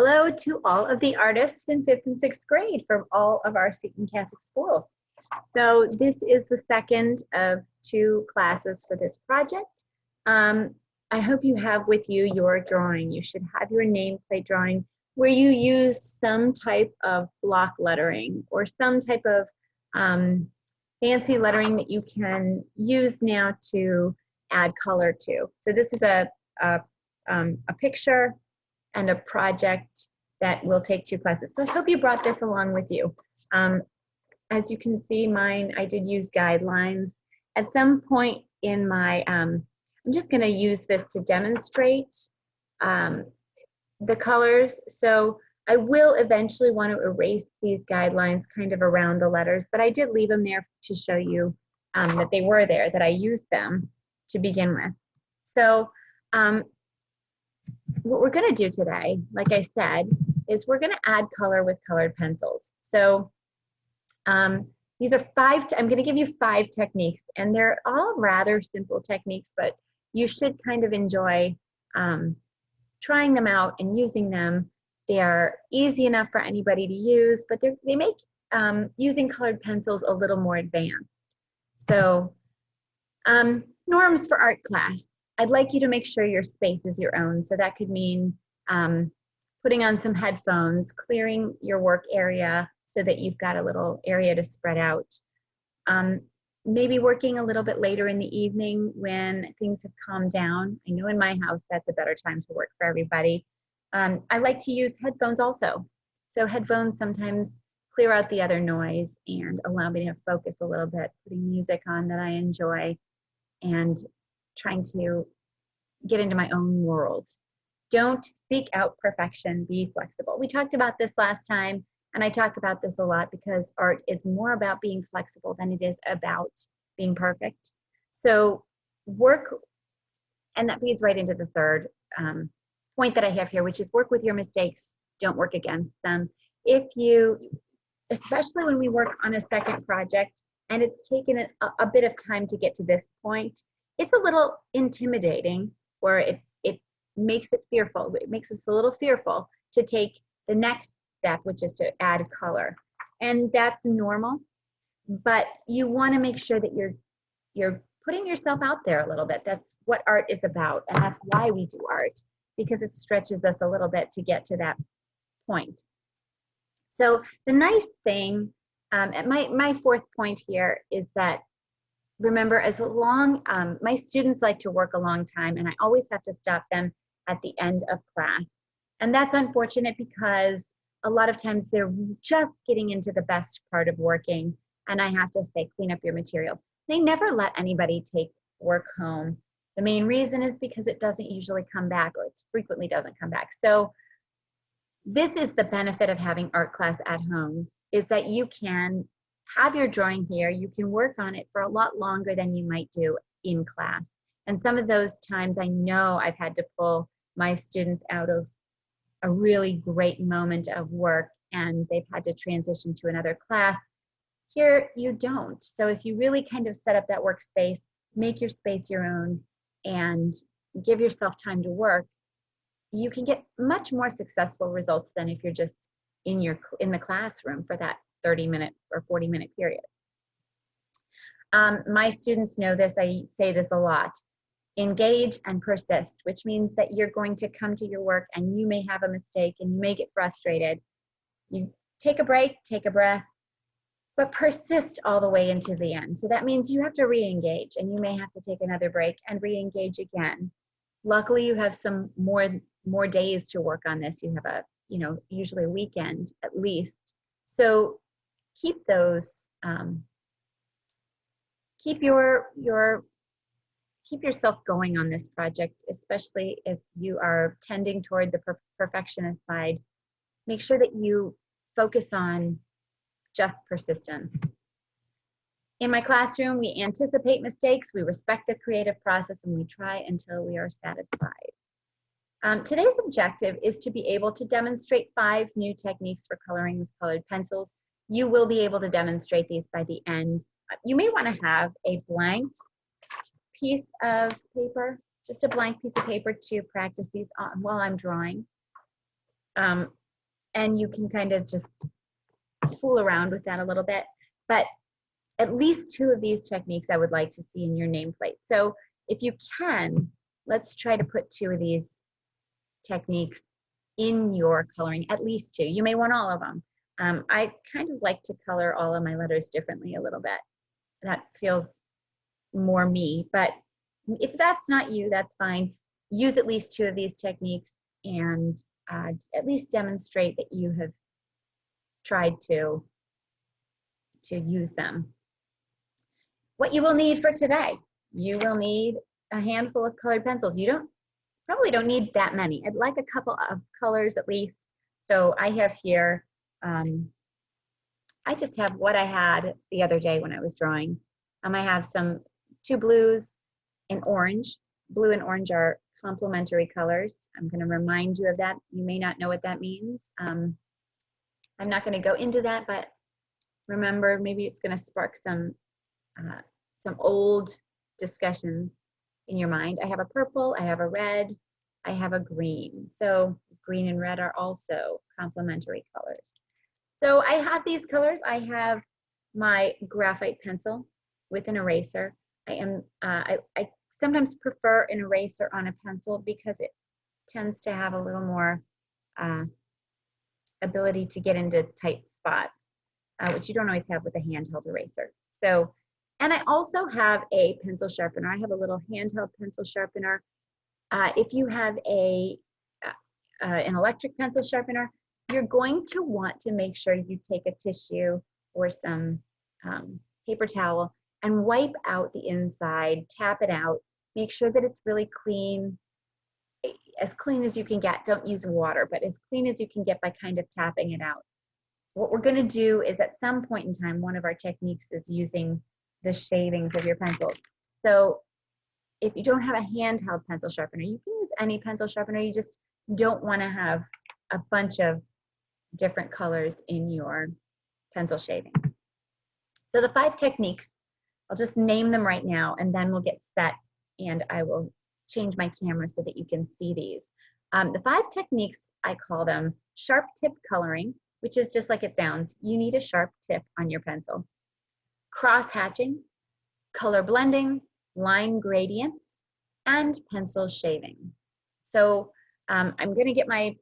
Hello to all of the artists in 5th and 6th grade from all of our Seton Catholic schools. So this is the second of 2 classes for this project. I hope you have with you your drawing. You should have your nameplate drawing where you use some type of block lettering or some type of fancy lettering that you can use now to add color to. So this is a picture and a project that will take 2 classes. So I hope you brought this along with you. As you can see, mine, I did use guidelines. At some point in my, I'm just gonna use this to demonstrate the colors. So I will eventually want to erase these guidelines kind of around the letters, but I did leave them there to show you that they were there, that I used them to begin with. So what we're going to do today, like I said, is we're going to add color with colored pencils. So these are 5, I'm going to give you 5 techniques, and they're all rather simple techniques, but you should kind of enjoy trying them out and using them. They are easy enough for anybody to use, but they make using colored pencils a little more advanced. So norms for art class. I'd like you to make sure your space is your own. So that could mean putting on some headphones, clearing your work area so that you've got a little area to spread out. Maybe working a little bit later in the evening when things have calmed down. I know in my house that's a better time to work for everybody. I like to use headphones also. So headphones sometimes clear out the other noise and allow me to focus a little bit, putting music on that I enjoy and trying to get into my own world. Don't seek out perfection, be flexible. We talked about this last time, and I talk about this a lot because art is more about being flexible than it is about being perfect. So work, and that feeds right into the third point that I have here, which is work with your mistakes, don't work against them. If you, especially when we work on a second project, and it's taken a bit of time to get to this point, it's a little intimidating, or it makes it fearful. It makes us a little fearful to take the next step, which is to add color. And that's normal, but you want to make sure that you're putting yourself out there a little bit. That's what art is about, and that's why we do art, because it stretches us a little bit to get to that point. So the nice thing, my 4th point here is that, remember, as long, my students like to work a long time, and I always have to stop them at the end of class. And that's unfortunate because a lot of times they're just getting into the best part of working, and I have to say, clean up your materials. They never let anybody take work home. The main reason is because it doesn't usually come back, or it frequently doesn't come back. So this is the benefit of having art class at home, is that you can have your drawing here, you can work on it for a lot longer than you might do in class. And some of those times I know I've had to pull my students out of a really great moment of work and they've had to transition to another class. Here you don't. So if you really kind of set up that workspace, make your space your own, and give yourself time to work, you can get much more successful results than if you're just in the classroom for that 30-minute or 40-minute period. My students know this, I say this a lot. Engage and persist, which means that you're going to come to your work and you may have a mistake and you may get frustrated. You take a break, take a breath, but persist all the way into the end. So that means you have to re-engage, and you may have to take another break and re-engage again. Luckily, you have some more days to work on this. You have usually a weekend at least. So keep those, keep yourself going on this project, especially if you are tending toward the perfectionist side. Make sure that you focus on just persistence. In my classroom, we anticipate mistakes, we respect the creative process, and we try until we are satisfied. Today's objective is to be able to demonstrate 5 new techniques for coloring with colored pencils. You will be able to demonstrate these by the end. You may want to have a blank piece of paper, just a blank piece of paper to practice these on while I'm drawing. And you can kind of just fool around with that a little bit. But at least 2 of these techniques I would like to see in your nameplate. So if you can, let's try to put 2 of these techniques in your coloring, at least 2. You may want all of them. I kind of like to color all of my letters differently a little bit. That feels more me, but if that's not you, that's fine. Use at least 2 of these techniques and at least demonstrate that you have tried to use them. What you will need for today, you will need a handful of colored pencils. You probably don't need that many. I'd like a couple of colors at least. So I have here, I just have what I had the other day when I was drawing. I have 2 blues and orange. Blue and orange are complementary colors. I'm going to remind you of that. You may not know what that means. I'm not going to go into that, but remember, maybe it's going to spark some old discussions in your mind. I have a purple, I have a red, I have a green. So green and red are also complementary colors. So I have these colors. I have my graphite pencil with an eraser. I sometimes prefer an eraser on a pencil because it tends to have a little more ability to get into tight spots, which you don't always have with a handheld eraser. So, and I also have a pencil sharpener. I have a little handheld pencil sharpener. If you have an electric pencil sharpener, you're going to want to make sure you take a tissue or some paper towel and wipe out the inside, tap it out, make sure that it's really clean, as clean as you can get. Don't use water, but as clean as you can get by kind of tapping it out. What we're going to do is at some point in time, one of our techniques is using the shavings of your pencils. So if you don't have a handheld pencil sharpener, you can use any pencil sharpener. You just don't want to have a bunch of different colors in your pencil shavings. So the 5 techniques, I'll just name them right now and then we'll get set and I will change my camera so that you can see these. The 5 techniques, I call them sharp tip coloring, which is just like it sounds. You need a sharp tip on your pencil. Cross hatching, color blending, line gradients, and pencil shaving. So I'm going to get my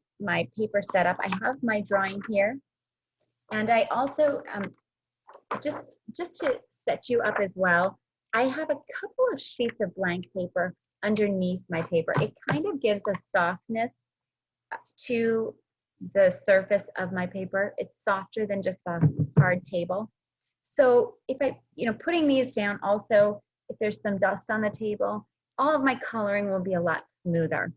paper set up. I have my drawing here. And I also, just to set you up as well, I have a couple of sheets of blank paper underneath my paper. It kind of gives a softness to the surface of my paper. It's softer than just the hard table. So if putting these down also, if there's some dust on the table, all of my coloring will be a lot smoother.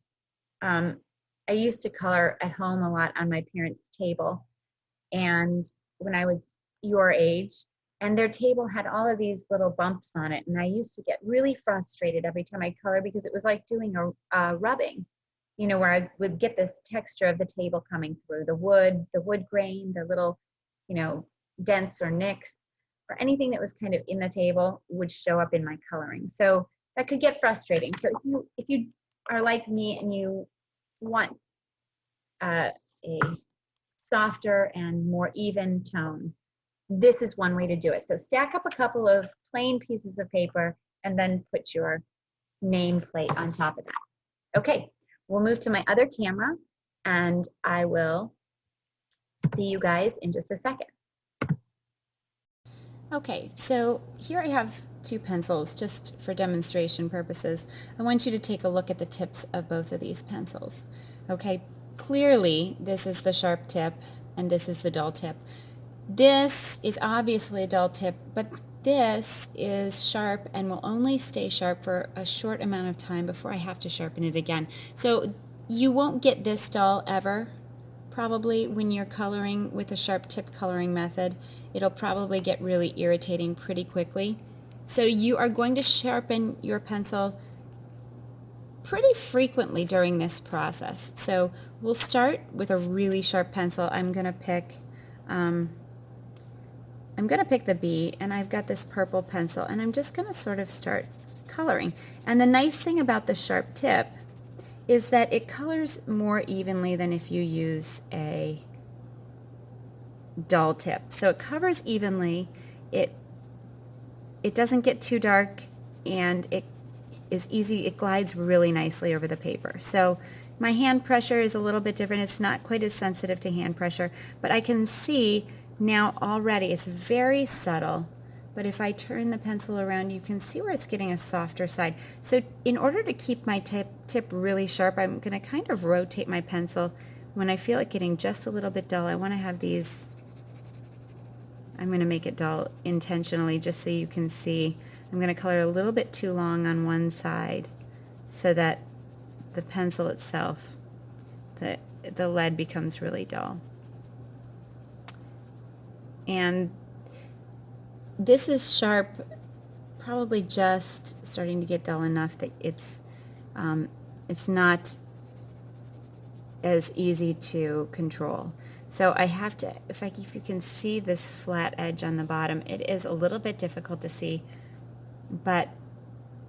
I used to color at home a lot on my parents' table, and when I was your age, and their table had all of these little bumps on it, and I used to get really frustrated every time I color because it was like doing a rubbing, where I would get this texture of the table coming through, the wood grain, the little, dents or nicks, or anything that was kind of in the table would show up in my coloring. So that could get frustrating. So if you are like me and you want a softer and more even tone, this is one way to do it. So stack up a couple of plain pieces of paper and then put your nameplate on top of that. Okay, we'll move to my other camera and I will see you guys in just a second. Okay, so here I have 2 pencils just for demonstration purposes. I want you to take a look at the tips of both of these pencils. Okay, clearly this is the sharp tip and this is the dull tip. This is obviously a dull tip, but this is sharp and will only stay sharp for a short amount of time before I have to sharpen it again. So you won't get this dull ever. Probably when you're coloring with a sharp tip coloring method, it'll probably get really irritating pretty quickly. So you are going to sharpen your pencil pretty frequently during this process. So we'll start with a really sharp pencil. I'm going to pick the B, and I've got this purple pencil, and I'm just going to sort of start coloring. And the nice thing about the sharp tip is that it colors more evenly than if you use a dull tip. So it covers evenly, it doesn't get too dark, and it is easy, it glides really nicely over the paper. So my hand pressure is a little bit different. It's not quite as sensitive to hand pressure, but I can see now already it's very subtle. But if I turn the pencil around, you can see where it's getting a softer side. So in order to keep my tip really sharp, I'm going to kind of rotate my pencil. When I feel it getting just a little bit dull, I want to have these, I'm going to make it dull intentionally just so you can see. I'm going to color a little bit too long on one side so that the pencil itself, the lead becomes really dull. And this is sharp, probably just starting to get dull enough that it's not as easy to control. So I have to, if you can see this flat edge on the bottom, it is a little bit difficult to see, but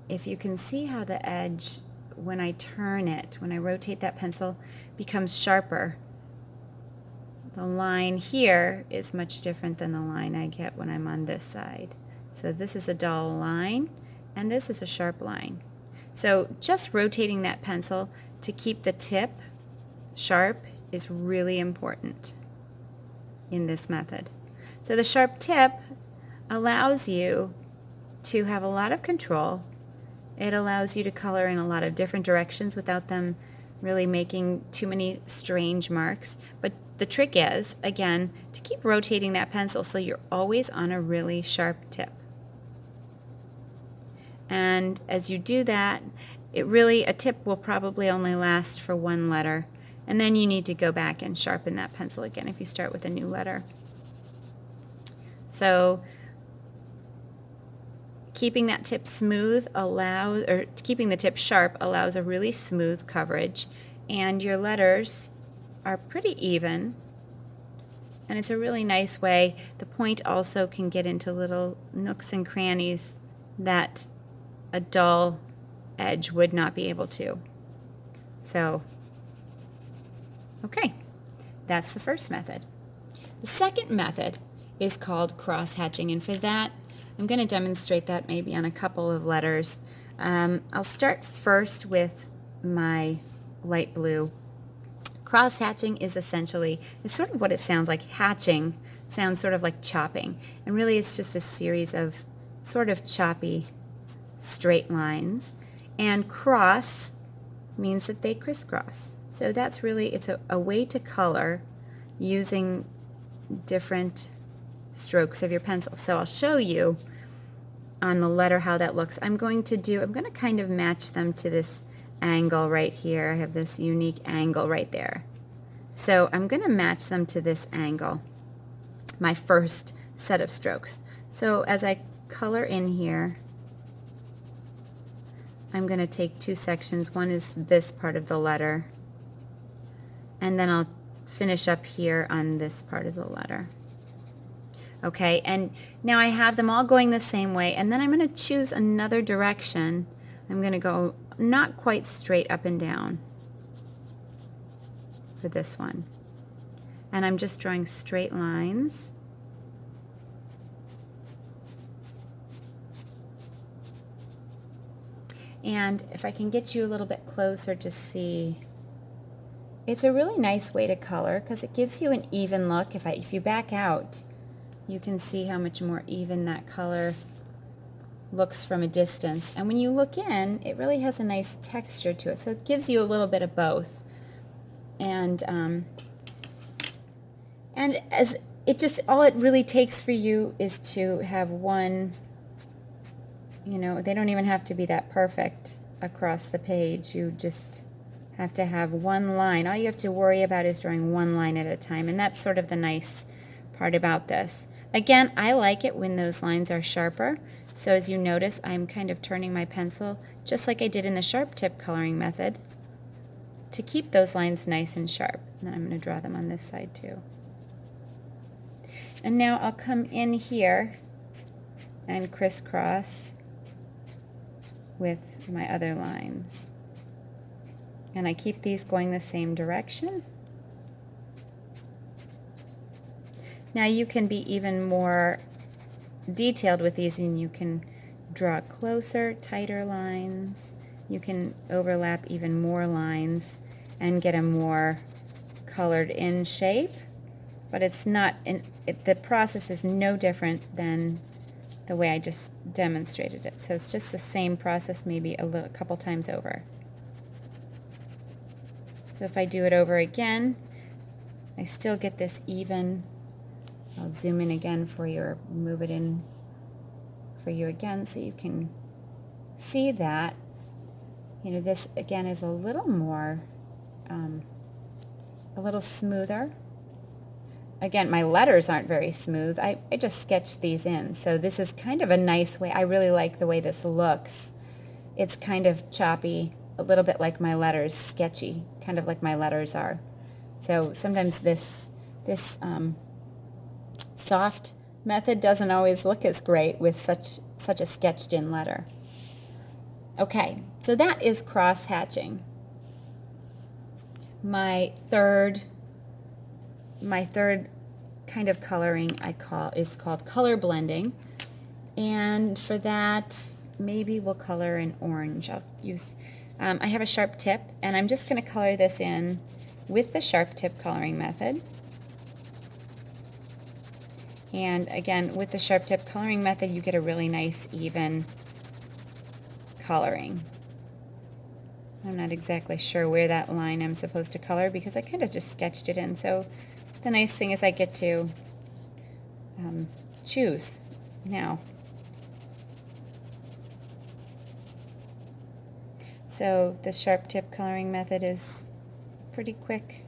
if you can see how the edge, when I turn it, when I rotate that pencil, becomes sharper. The line here is much different than the line I get when I'm on this side. So this is a dull line, and this is a sharp line. So just rotating that pencil to keep the tip sharp is really important in this method. So the sharp tip allows you to have a lot of control. It allows you to color in a lot of different directions without them really making too many strange marks. But the trick is, again, to keep rotating that pencil so you're always on a really sharp tip. And as you do that, a tip will probably only last for one letter. And then you need to go back and sharpen that pencil again if you start with a new letter. So keeping that tip smooth keeping the tip sharp allows a really smooth coverage, and your letters are pretty even, and it's a really nice way. The point also can get into little nooks and crannies that a dull edge would not be able to. So, okay, that's the first method. The second method is called cross-hatching, and for that, I'm going to demonstrate that maybe on a couple of letters. I'll start first with my light blue. Cross-hatching is essentially, it's sort of what it sounds like. Hatching sounds sort of like chopping, and really it's just a series of sort of choppy straight lines, and cross means that they crisscross. So that's really, it's a way to color using different strokes of your pencil. So I'll show you on the letter how that looks. I'm going to kind of match them to this angle right here. I have this unique angle right there. So I'm going to match them to this angle, my first set of strokes. So as I color in here, I'm going to take two sections. One is this part of the letter, and then I'll finish up here on this part of the letter. Okay, and now I have them all going the same way, and then I'm going to choose another direction. I'm going to go not quite straight up and down for this one. And I'm just drawing straight lines. And if I can get you a little bit closer to see, it's a really nice way to color because it gives you an even look. If you back out, you can see how much more even that color looks from a distance. And when you look in, it really has a nice texture to it. So it gives you a little bit of both. And as it just, all it really takes for you is to have one, they don't even have to be that perfect across the page. You just have to have one line. All you have to worry about is drawing one line at a time. And that's sort of the nice part about this. Again, I like it when those lines are sharper. So as you notice, I'm kind of turning my pencil, just like I did in the sharp tip coloring method, to keep those lines nice and sharp. And then I'm going to draw them on this side too. And now I'll come in here and crisscross with my other lines. And I keep these going the same direction. Now you can be even more detailed with these, and you can draw closer, tighter lines. You can overlap even more lines and get a more colored in shape, but it's not, the process is no different than the way I just demonstrated it. So it's just the same process, maybe a couple times over. So if I do it over again, I still get this even. I'll zoom in again for you, or move it in for you again so you can see that. You know, this again is a little more, a little smoother. Again, my letters aren't very smooth. I just sketched these in. So this is kind of a nice way. I really like the way this looks. It's kind of choppy, a little bit like my letters, sketchy, kind of like my letters are. So sometimes this soft method doesn't always look as great with such a sketched in letter. Okay, so that is cross hatching. My third kind of coloring is called color blending, and for that maybe we'll color in orange. I'll use I have a sharp tip, and I'm just going to color this in with the sharp tip coloring method. And again, with the sharp tip coloring method, you get a really nice even coloring. I'm not exactly sure where that line I'm supposed to color because I kind of just sketched it in. So the nice thing is I get to choose now. So the sharp tip coloring method is pretty quick.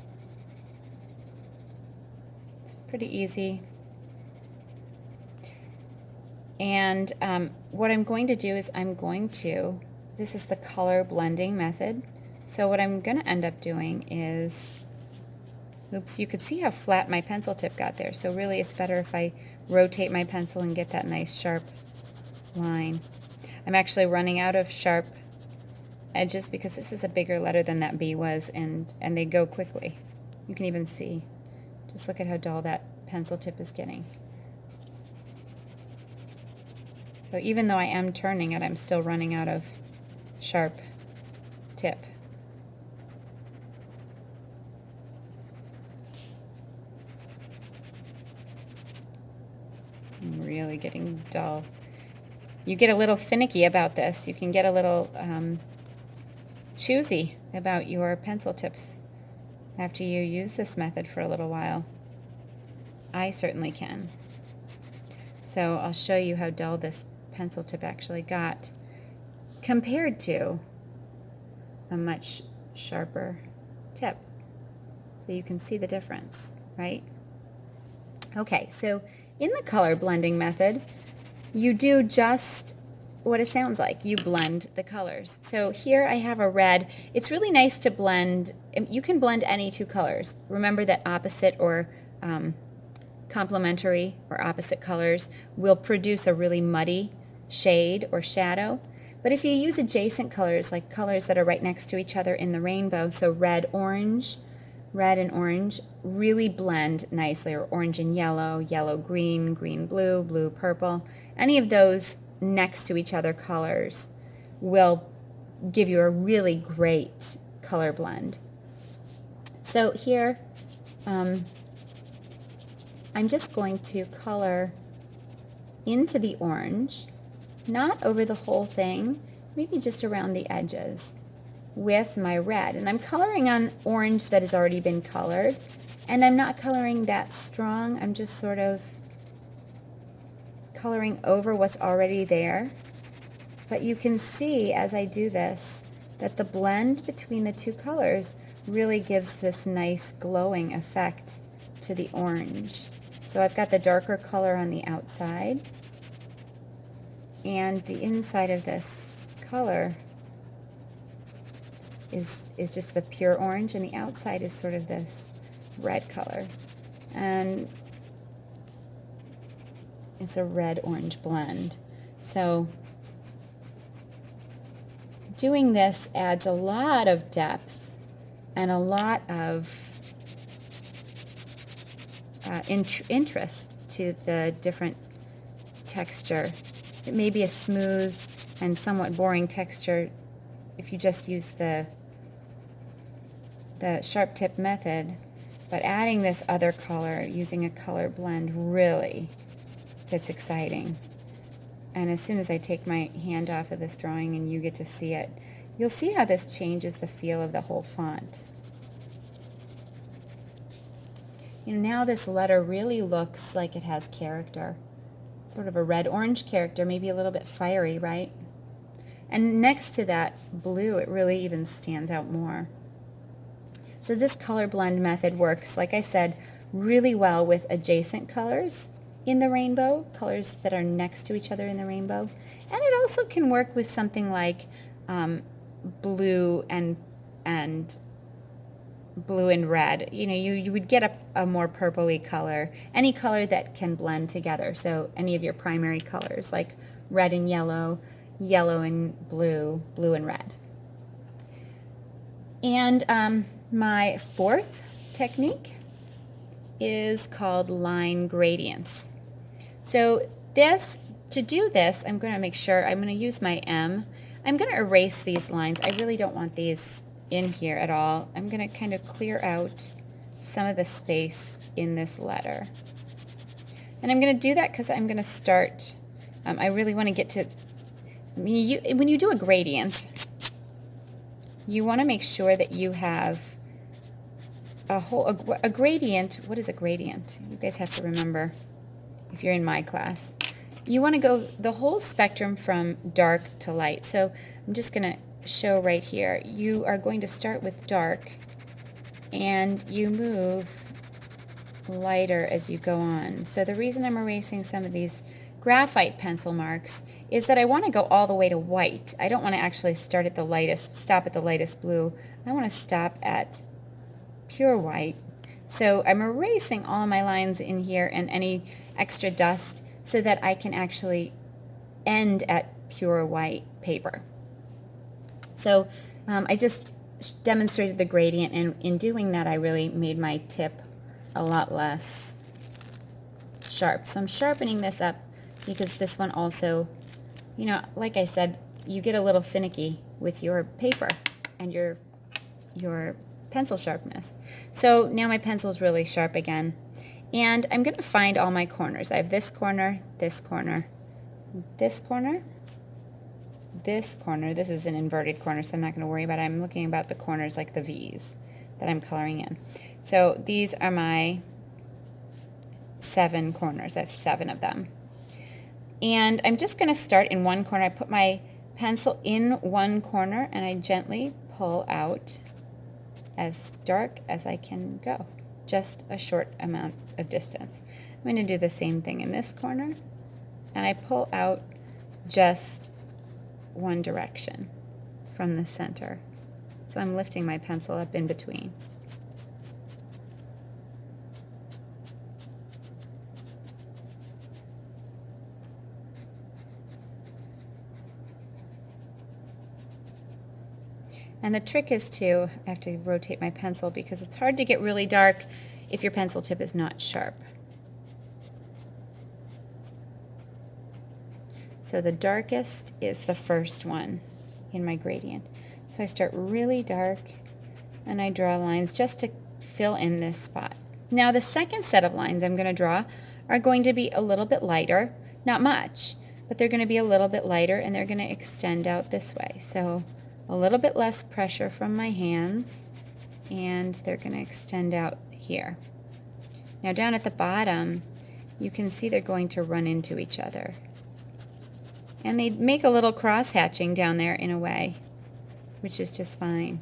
It's pretty easy. And what I'm going to do is this is the color blending method. So what I'm going to end up doing is, oops, you could see how flat my pencil tip got there. So really it's better if I rotate my pencil and get that nice sharp line. I'm actually running out of sharp edges because this is a bigger letter than that B was, and they go quickly. You can even see. Just look at how dull that pencil tip is getting. So even though I am turning it, I'm still running out of sharp tip. I'm really getting dull. You get a little finicky about this. You can get a little choosy about your pencil tips after you use this method for a little while. I certainly can. So I'll show you how dull this pencil tip actually got compared to a much sharper tip. So you can see the difference, right? Okay, so in the color blending method, you do just what it sounds like. You blend the colors. So here I have a red. It's really nice to blend. You can blend any two colors. Remember that opposite or complementary or opposite colors will produce a really muddy shade or shadow. But if you use adjacent colors, like colors that are right next to each other in the rainbow, so red and orange really blend nicely, or orange and yellow, yellow green, green blue, blue purple. Any of those next to each other colors will give you a really great color blend. So here I'm just going to color into the orange, not over the whole thing, maybe just around the edges with my red. And I'm coloring on orange that has already been colored, and I'm not coloring that strong. I'm just sort of coloring over what's already there. But you can see as I do this that the blend between the two colors really gives this nice glowing effect to the orange. So I've got the darker color on the outside, and the inside of this color is just the pure orange, and the outside is sort of this red color. And it's a red-orange blend. So doing this adds a lot of depth and a lot of interest to the different texture. It may be a smooth and somewhat boring texture if you just use the sharp tip method, but adding this other color, using a color blend, really gets exciting. And as soon as I take my hand off of this drawing and you get to see it, you'll see how this changes the feel of the whole font. You know, now this letter really looks like it has character. Sort of a red-orange character, maybe a little bit fiery, right? And next to that blue, it really even stands out more. So this color blend method works, like I said, really well with adjacent colors in the rainbow, colors that are next to each other in the rainbow. And it also can work with something like blue and red. You know, you would get a more purpley color, any color that can blend together. So any of your primary colors like red and yellow, yellow and blue, blue and red. And my fourth technique is called line gradients. So to do this, I'm going to make sure I'm going to use my M. I'm going to erase these lines. I really don't want these in here at all. I'm going to kind of clear out some of the space in this letter. And I'm going to do that because I'm going to start, I really want to get to, when you do a gradient, you want to make sure that you have a gradient. What is a gradient? You guys have to remember if you're in my class. You want to go the whole spectrum from dark to light. So I'm just going to show right here. You are going to start with dark and you move lighter as you go on. So the reason I'm erasing some of these graphite pencil marks is that I want to go all the way to white. I don't want to actually stop at the lightest blue. I want to stop at pure white. So I'm erasing all of my lines in here and any extra dust so that I can actually end at pure white paper. So I just demonstrated the gradient, and in doing that I really made my tip a lot less sharp. So I'm sharpening this up because this one also, you know, like I said, you get a little finicky with your paper and your pencil sharpness. So now my pencil is really sharp again. And I'm going to find all my corners. I have this corner, this corner, this corner, this corner. This is an inverted corner, so I'm not going to worry about it. I'm looking about the corners like the V's that I'm coloring in. So these are my 7 corners. I have 7 of them. And I'm just going to start in one corner. I put my pencil in one corner and I gently pull out as dark as I can go. Just a short amount of distance. I'm going to do the same thing in this corner, and I pull out just one direction from the center. So I'm lifting my pencil up in between. And the trick is I have to rotate my pencil because it's hard to get really dark if your pencil tip is not sharp. So the darkest is the first one in my gradient. So I start really dark and I draw lines just to fill in this spot. Now the second set of lines I'm going to draw are going to be a little bit lighter, not much, but they're going to be a little bit lighter and they're going to extend out this way. So a little bit less pressure from my hands, and they're going to extend out here. Now down at the bottom, you can see they're going to run into each other. And they make a little cross hatching down there in a way, which is just fine.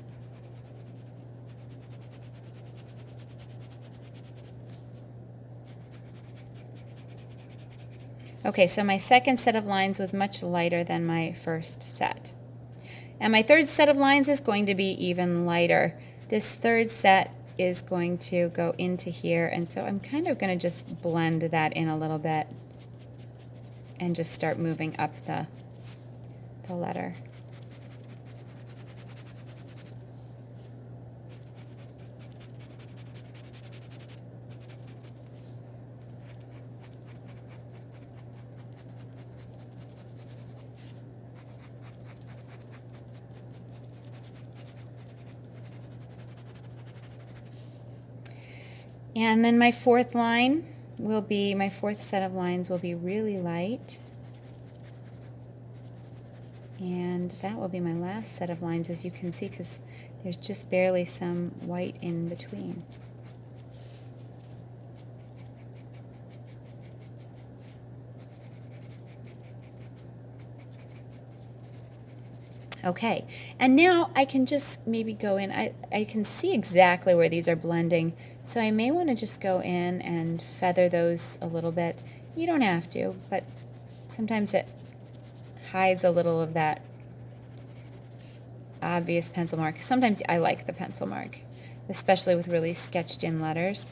Okay, so my second set of lines was much lighter than my first set. And my third set of lines is going to be even lighter. This third set is going to go into here, and so I'm kind of going to just blend that in a little bit and just start moving up the letter. And then my fourth line will be, my fourth set of lines will be really light. And that will be my last set of lines, as you can see, because there's just barely some white in between. Okay, and now I can just maybe go in, I can see exactly where these are blending, so I may want to just go in and feather those a little bit. You don't have to, but sometimes it hides a little of that obvious pencil mark. Sometimes I like the pencil mark, especially with really sketched in letters.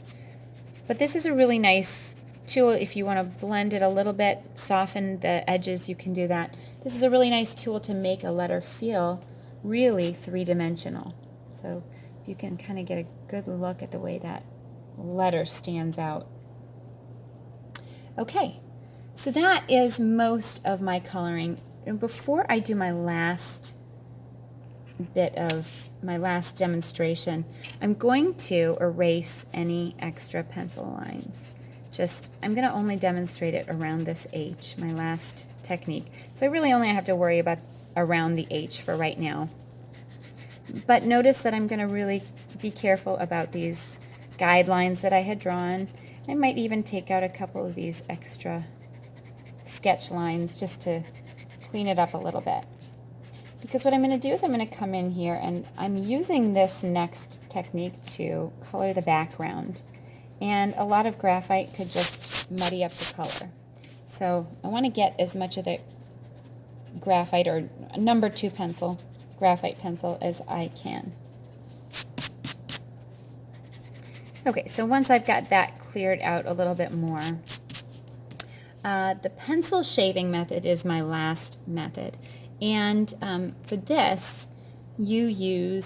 But this is a really nice tool if you want to blend it a little bit, soften the edges, you can do that. This is a really nice tool to make a letter feel really three-dimensional. So you can kind of get a good look at the way that letter stands out. Okay, so that is most of my coloring. And before I do my last bit of my last demonstration, I'm going to erase any extra pencil lines. I'm going to only demonstrate it around this H, my last technique. So I really only have to worry about around the H for right now. But notice that I'm going to really be careful about these guidelines that I had drawn. I might even take out a couple of these extra sketch lines just to clean it up a little bit. Because what I'm going to do is I'm going to come in here and I'm using this next technique to color the background. And a lot of graphite could just muddy up the color. So I want to get as much of the graphite or number 2 pencil, graphite pencil, as I can. Okay, so once I've got that cleared out a little bit more, the pencil shaving method is my last method. And for this, you're going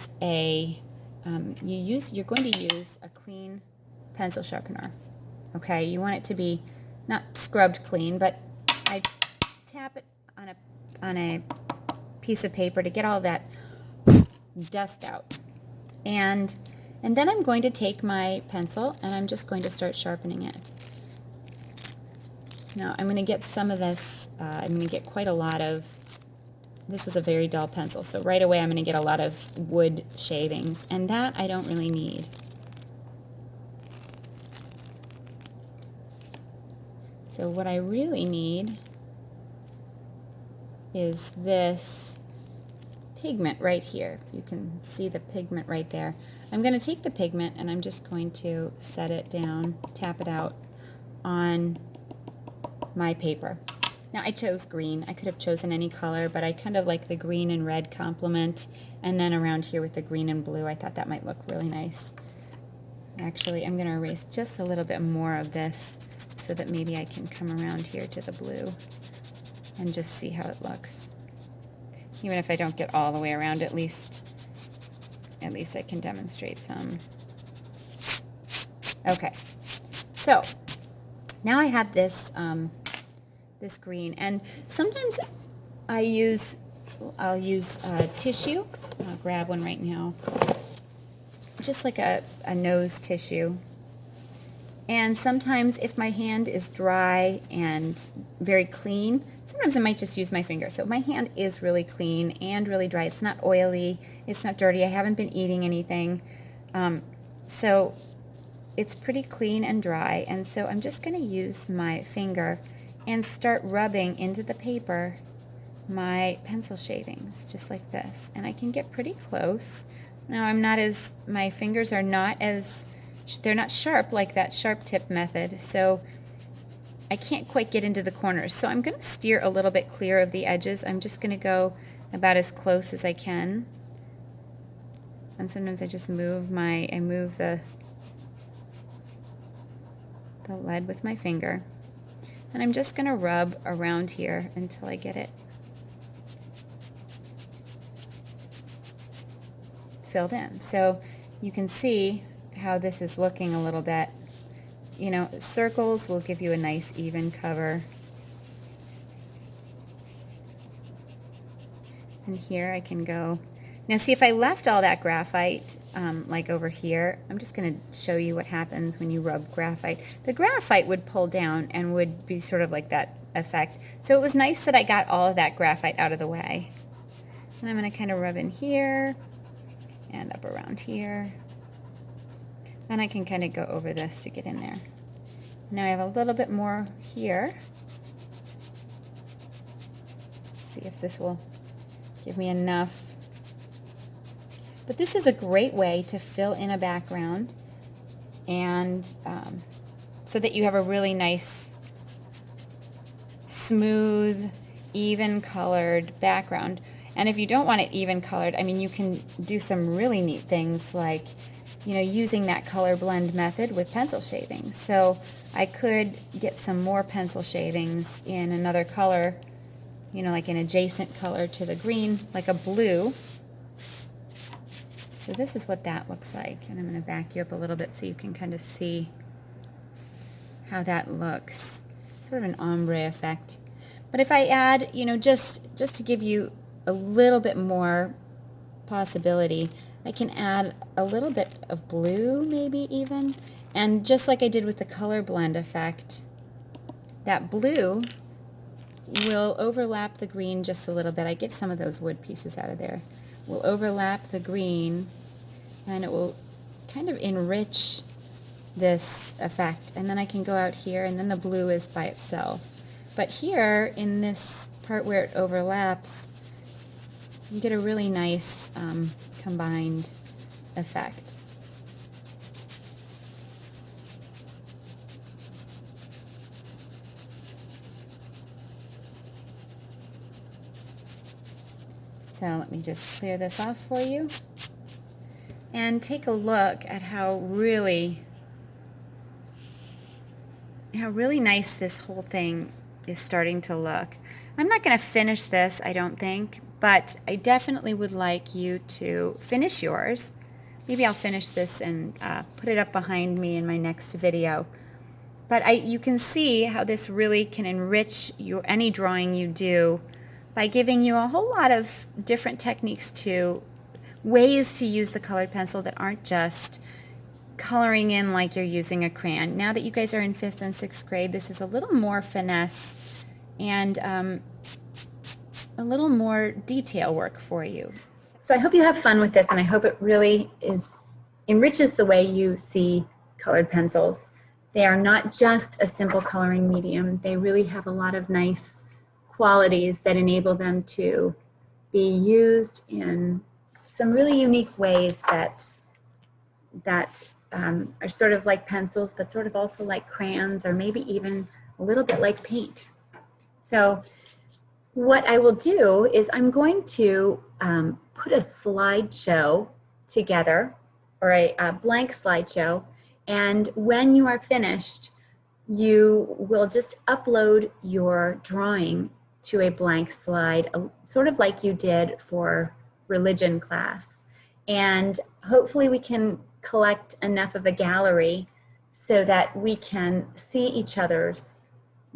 to use a clean pencil sharpener. Okay, you want it to be not scrubbed clean, but I tap it on a piece of paper to get all that dust out. And then I'm going to take my pencil and I'm just going to start sharpening it. Now I'm going to get some of this, I'm going to get quite a lot of, this was a very dull pencil, so right away I'm going to get a lot of wood shavings, and that I don't really need. So what I really need is this pigment right here. You can see the pigment right there. I'm going to take the pigment and I'm just going to set it down, tap it out on my paper. Now I chose green. I could have chosen any color, but I kind of like the green and red complement, and then around here with the green and blue, I thought that might look really nice. Actually, I'm going to erase just a little bit more of this so that maybe I can come around here to the blue and just see how it looks. Even if I don't get all the way around, at least I can demonstrate some. Okay, so now I have this this green, and sometimes I'll use tissue. I'll grab one right now, just like a nose tissue. And sometimes if my hand is dry and very clean, sometimes I might just use my finger. So my hand is really clean and really dry. It's not oily, it's not dirty, I haven't been eating anything. So it's pretty clean and dry. And so I'm just going to use my finger and start rubbing into the paper my pencil shavings, just like this. And I can get pretty close. Now my fingers are not as, they're not sharp like that sharp tip method, so I can't quite get into the corners. So I'm going to steer a little bit clear of the edges. I'm just going to go about as close as I can. And sometimes I just move the lead with my finger. And I'm just going to rub around here until I get it filled in. So you can see how this is looking a little bit. You know, circles will give you a nice even cover. And here I can go Now see, if I left all that graphite, like over here, I'm just going to show you what happens when you rub graphite. The graphite would pull down and would be sort of like that effect. So it was nice that I got all of that graphite out of the way. And I'm going to kind of rub in here and up around here. Then I can kind of go over this to get in there. Now I have a little bit more here. Let's see if this will give me enough. But this is a great way to fill in a background, and so that you have a really nice, smooth, even colored background. And if you don't want it even colored, I mean, you can do some really neat things like, you know, using that color blend method with pencil shavings. So I could get some more pencil shavings in another color, you know, like an adjacent color to the green, like a blue. So this is what that looks like, and I'm going to back you up a little bit so you can kind of see how that looks. Sort of an ombre effect. But if I add, you know, just to give you a little bit more possibility, I can add a little bit of blue, maybe even, and just like I did with the color blend effect, that blue will overlap the green just a little bit. I get some of those wood pieces out of there. Will overlap the green, and it will kind of enrich this effect. And then I can go out here, and then the blue is by itself. But here, in this part where it overlaps, you get a really nice combined effect. So let me just clear this off for you and take a look at how really nice this whole thing is starting to look. I'm not going to finish this, I don't think, but I definitely would like you to finish yours. Maybe I'll finish this and put it up behind me in my next video. But you can see how this really can enrich any drawing you do by giving you a whole lot of different techniques, to ways to use the colored pencil that aren't just coloring in like you're using a crayon. Now that you guys are in 5th and 6th grade, this is a little more finesse and a little more detail work for you. So I hope you have fun with this, and I hope it really enriches the way you see colored pencils. They are not just a simple coloring medium. They really have a lot of nice qualities that enable them to be used in some really unique ways that are sort of like pencils, but sort of also like crayons, or maybe even a little bit like paint. So what I will do is I'm going to put a slideshow together, or a blank slideshow, and when you are finished, you will just upload your drawing to a blank slide, sort of like you did for religion class. And hopefully we can collect enough of a gallery so that we can see each other's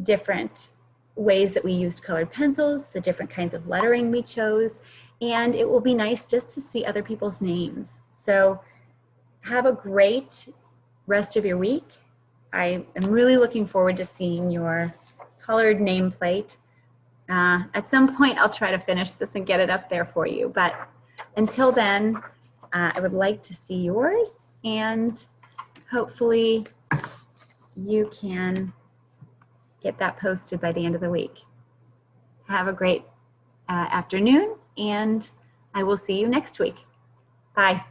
different ways that we used colored pencils, the different kinds of lettering we chose, and it will be nice just to see other people's names. So have a great rest of your week. I am really looking forward to seeing your colored nameplate. At some point, I'll try to finish this and get it up there for you. But until then, I would like to see yours, and hopefully you can get that posted by the end of the week. Have a great afternoon, and I will see you next week. Bye.